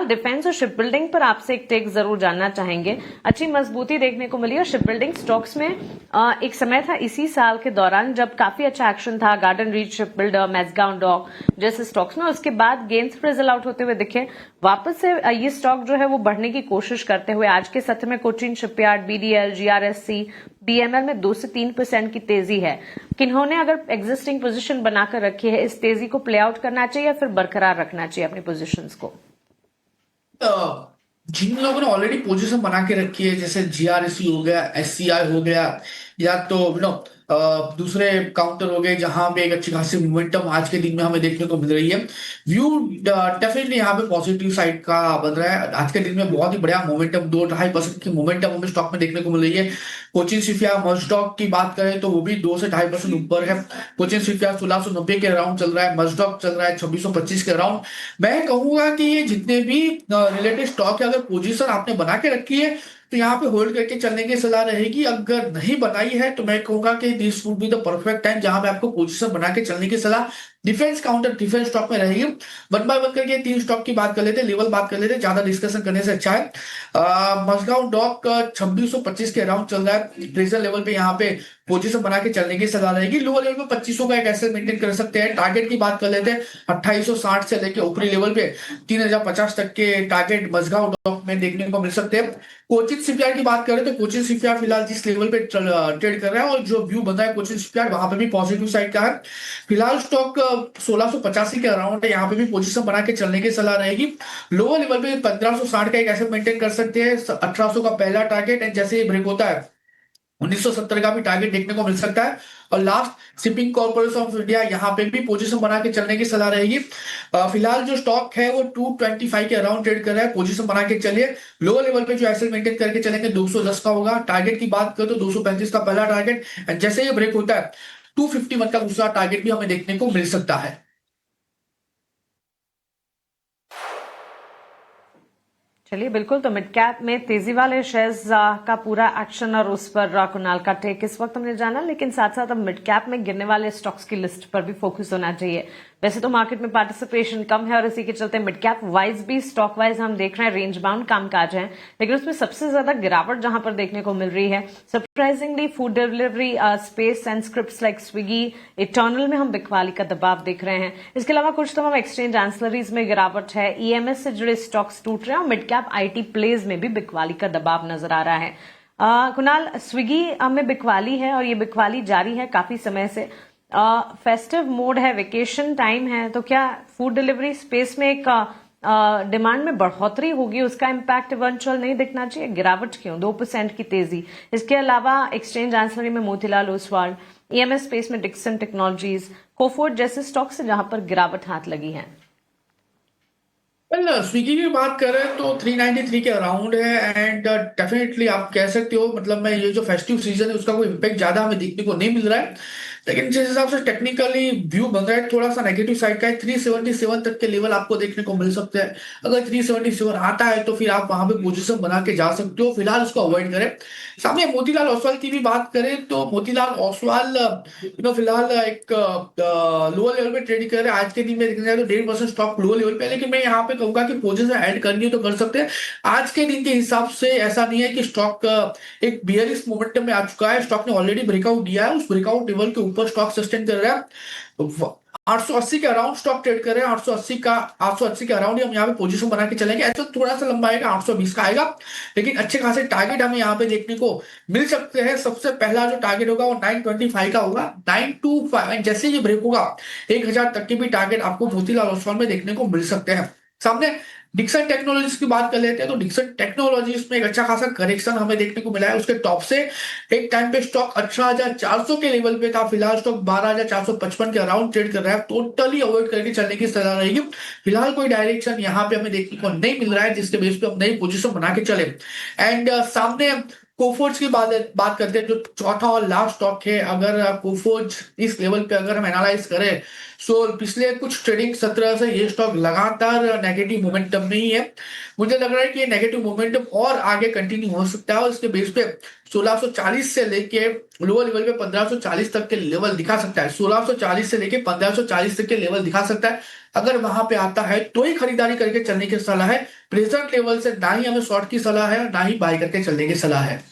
Kunal, defence और ship building पर आपसे एक टेक जरूर जानना चाहेंगे। अच्छी मजबूती देखने को मिली और शिप बिल्डिंग स्टॉक्स में एक समय था इसी साल के दौरान जब काफी अच्छा एक्शन था, गार्डन रीच शिप बिल्डर, मैसगांव डॉक जैसे स्टॉक्स में। उसके बाद गेंस फिजल आउट होते हुए दिखे। वापस से ये स्टॉक जो है वो बढ़ने की कोशिश करते हुए आज के सत्र में Cochin shipyard, BDL, GRSC, BML में 2 से 3% की तेजी है। किन्होंने अगर एग्जिस्टिंग पोजीशन बनाकर रखी है, इस तेजी को प्ले आउट करना चाहिए या फिर बरकरार रखना चाहिए अपनी पोजीशंस को? जिन लोगों ने ऑलरेडी पोजीशन बना के रखी है, जैसे जीआरएससी हो गया, एससीआई हो गया, या तो दूसरे काउंटर हो गए जहां पे एक अच्छी खासी मोमेंटम आज के दिन में हमें देखने को मिल रही है। व्यू डेफिनेटली यहाँ पे पॉजिटिव साइड का बन रहा है। आज के दिन में बहुत ही बढ़िया मोमेंटम, 2-2.5% की मोमेंटम हमें स्टॉक में देखने को मिल रही है। कोचिन शिपयार्ड मस्टॉक की बात करें तो वो भी 2 से 2.5% ऊपर है। कोचिन शिपयार्ड 1690 के अराउंड चल रहा है, मस्टॉक चल रहा है 2625 के अराउंड। मैं कहूंगा कि ये जितने भी रिलेटेड स्टॉक है, अगर पोजीशन आपने बना के रखी है तो यहाँ पे होल्ड करके चलने की सलाह रहेगी। अगर नहीं बनाई है तो मैं कहूंगा कि this would be the perfect time जहां पे आपको पोजीशन बना के चलने की सलाह डिफेंस काउंटर डिफेंस स्टॉक में रहेगी। वन बाय वन करके 3 स्टॉक की बात कर लेते हैं, लेवल बात कर लेते हैं, ज्यादा डिस्कशन करने से अच्छा है। मसगांव डॉक 2625 के अराउंड चल रहा है। प्रेशर लेवल पे यहाँ पे पोजीशन बना के चलने की सलाह रहेगी। लोअर लेवल पे 2500 का एक एसेट मेंटेन कर सकते हैं। टारगेट की बात कर लेते हैं, 2860 से लेके ऊपरी लेवल पे 3050 तक के टारगेट मसगांव डॉक में देखने को मिल सकते हैं। कोचिन शिपयार्ड की बात करें तो कोचिन शिपयार्ड फिलहाल जिस लेवल पे ट्रेड कर रहा है और जो व्यू बन रहा है कोचिन शिपयार्ड, वहां पे भी पॉजिटिव साइड का है। फिलहाल स्टॉक 1685 के अराउंड है, यहाँ पे भी पोजीशन बना के चलने की सलाह रहेगी। लोअर लेवल पे 1560 का एक एसेट मेंटेन कर सकते हैं। 1800 का पहला टारगेट एंड जैसे ही ब्रेक होता है 1970 का भी टारगेट देखने को मिल सकता है। और last shipping corporation of India, यहाँ पे भी पोजीशन बना के चलने की सलाह रहेगी। फिलहाल जो स्टॉक है वो 225 के अराउंड ट्रेड कर रहा है, पोजीशन बना के चलिए। लोअर लेवल पे जो एसेट मेंटेन करके चलेंगे 210 का होगा। टारगेट की बात करें तो 235 का पहला टारगेट एंड जैसे ही ब्रेक होता है 251 का दूसरा टारगेट भी हमें देखने को मिल सकता है। चलिए बिल्कुल, तो मिड कैप में तेजी वाले शेयर्स का पूरा एक्शन और उस पर कुणाल का टेक इस वक्त हमने जाना, लेकिन साथ साथ अब मिड कैप में गिरने वाले स्टॉक्स की लिस्ट पर भी फोकस होना चाहिए। वैसे तो मार्केट में पार्टिसिपेशन कम है और इसी के चलते मिड कैप वाइज भी स्टॉक वाइज हम देख रहे हैं रेंज बाउंड कामकाज है, लेकिन उसमें सबसे ज्यादा गिरावट जहां पर देखने को मिल रही है surprisingly food delivery space and scripts like Swiggy, eternal में हम बिकवाली का दबाव देख रहे हैं। इसके अलावा कुछ तमाम एक्सचेंज एंसलरीज में गिरावट है, ईएमएस से जुड़े स्टॉक्स टूट रहे हैं और मिड कैप आईटी प्लेज में भी बिकवाली का दबाव नजर आ रहा है। कुणाल, स्विगी में बिकवाली है और ये बिकवाली जारी है काफी समय से। फेस्टिव मोड है, वेकेशन टाइम है, तो क्या फूड डिलीवरी स्पेस में एक डिमांड में बढ़ोतरी होगी, उसका इम्पैक्ट इवेंचुअल नहीं दिखना चाहिए? गिरावट क्यों, 2% की तेजी? इसके अलावा एक्सचेंज एंसलरी में मोतीलाल ओसवाल, ईएमएस स्पेस में डिक्सन टेक्नोलॉजीज, कोफोर्ड जैसे स्टॉक्स जहां पर गिरावट हाथ लगी है। स्विगी की बात करें तो 393 के अराउंड है एंड डेफिनेटली आप कह सकते हो, मतलब मैं ये जो फेस्टिव सीजन है उसका कोई इम्पैक्ट ज्यादा हमें देखने को नहीं मिल रहा है। लेकिन जिस हिसाब से टेक्निकली व्यू बन रहा है थोड़ा सा नेगेटिव साइड का है। 377 तक के लेवल आपको देखने को मिल सकते हैं। अगर 377 आता है तो फिर आप वहां पे पोजीशन बना के जा सकते हो, फिलहाल उसको अवॉइड करें। सामने मोतीलाल ओसवाल की भी बात करें तो मोतीलाल ओसवाल फिलहाल एक लोअर लेवल पे ट्रेडिंग कर रहे हैं। आज के दिन में देखने जाए तो 1.5% स्टॉक लोअर लेवल पे है, लेकिन मैं यहाँ पे कहूंगा कि पोजीशन ऐड करनी है तो कर सकते हैं। आज के दिन के हिसाब से ऐसा नहीं है कि स्टॉक एक बियरिश मोमेंटम में आ चुका है। स्टॉक ने ऑलरेडी ब्रेकआउट दिया है, उस ब्रेकआउट लेवल के ऊपर स्टॉक सस्टेन कर रहा है। 880 के अराउंड स्टॉक ट्रेड कर रहे हैं। 880 के अराउंड हम यहाँ पे पोजीशन बना के चलेंगे। ऐसा थोड़ा सा लंबा आएगा, 820 का आएगा, लेकिन अच्छे खासे टारगेट हमें यहाँ पे देखने को मिल सकते हैं। सबसे पहला जो टारगेट होगा वो 925 का होगा, 925। जैसे ये ब्रेक होगा 1000 तक के भी टारगेट आपको मोतीलाल ओसवाल में देखने को मिल सकते हैं। सामने डिक्सन टेक्नोलॉजीज की बात कर लेते हैं तो डिक्सन टेक्नोलॉजीज में एक अच्छा खासा करेक्शन हमें देखने को मिला है। उसके टॉप से एक टाइम पे स्टॉक 18,400 के लेवल पे था, फिलहाल स्टॉक 12,455 के अराउंड ट्रेड कर रहा है। टोटली अवॉइड करके चलने की सलाह रहेगी। फिलहाल कोई डायरेक्शन यहाँ पे हमें देखने को नहीं मिल रहा है जिसके बेस पे हम नई पोजीशन बना के चले। एंड सामने कोफोर्ज की बात करते हैं जो चौथा और लास्ट स्टॉक है। अगर कोफोर्ज इस लेवल पे अगर हम एनालाइज करें सो पिछले कुछ ट्रेडिंग सत्र से ये स्टॉक लगातार नेगेटिव मोमेंटम में ही है। मुझे लग रहा है कि ये नेगेटिव मोमेंटम और आगे कंटिन्यू हो सकता है और इसके बेस पे 1640 से लेके लोअर लेवल पे 1540 तक के लेवल दिखा सकता है। 1640 से लेके 1540 तक के लेवल दिखा सकता है। अगर वहां पे आता है तो ही खरीदारी करके चलने की सलाह है। प्रेजेंट लेवल से ना ही हमें शॉर्ट की सलाह है, ना ही बाय करके चलने की सलाह है।